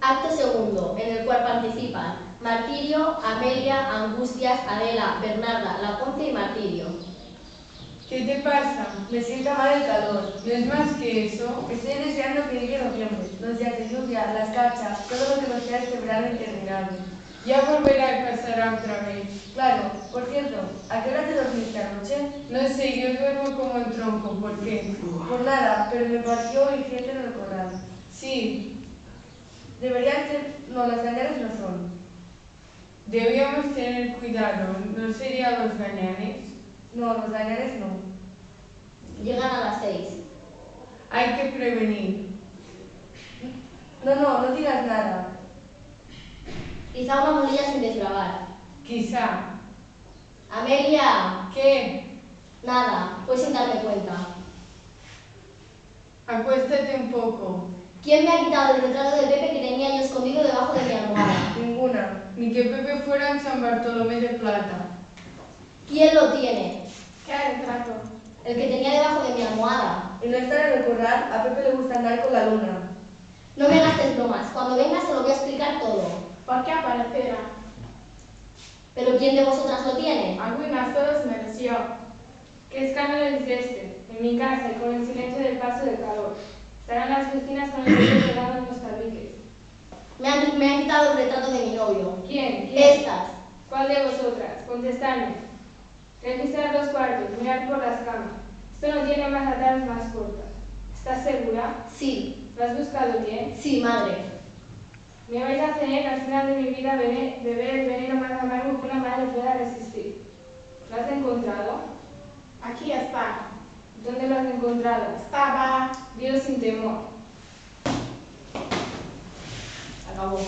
Acto segundo, en el cual participan Martirio, Amelia, Angustias, Adela, Bernarda, Laponce y Martirio. ¿Qué te pasa? Me sienta mal el calor. No es más que eso. Estoy deseando que llegue noviembre, los días de lluvia, las cachas, todo lo que nos queda este verano interminable. Ya volverá y pasará otra vez. Claro, por cierto, ¿a qué hora te dormiste anoche? No sé, yo duermo como un tronco. ¿Por qué? Por nada, pero me pareció oír gente en el corral. Sí, Deberían ser... No, las gañanes no son. debíamos tener cuidado. ¿No serían los gañanes? No, los gañanes no. Llegan a las 6. Hay que prevenir. No digas nada. Quizá una mulilla sin desgravar. Quizá. Amelia, ¿Qué? nada, pues sin darme cuenta. Acuéstate un poco. ¿Quién me ha quitado el retrato de Pepe que tenía yo escondido debajo de mi almohada? Ninguna. Ni que Pepe fuera en San Bartolomé de Plata. ¿Quién lo tiene? ¿Qué retrato? El que tenía debajo de mi almohada. Y no estar en el corral, a Pepe le gusta andar con la luna. No me gastes bromas, cuando vengas se lo voy a explicar todo. ¿Por qué aparecerá? ¿Pero quién de vosotras lo tiene? Algunas todos menos yo. ¿Qué escándalo es este? En mi casa y con el silencio del paso del calor. Estarán las vecinas con el pelo pegado en los tabiques. Me han quitado el retrato de mi novio. ¿Quién? Estas. ¿Cuál de vosotras? Contestadme. Revisar los cuartos, mirar por las camas. Esto no tiene más atadas más cortas. ¿Estás segura? Sí, ¿Lo has buscado bien? sí, madre. Me vais a hacer al final de mi vida beber el veneno más amargo que una madre pueda resistir. ¿Lo has encontrado? Aquí está. ¿Dónde lo has encontrado? Estaba. Dilo sin temor. Acabó.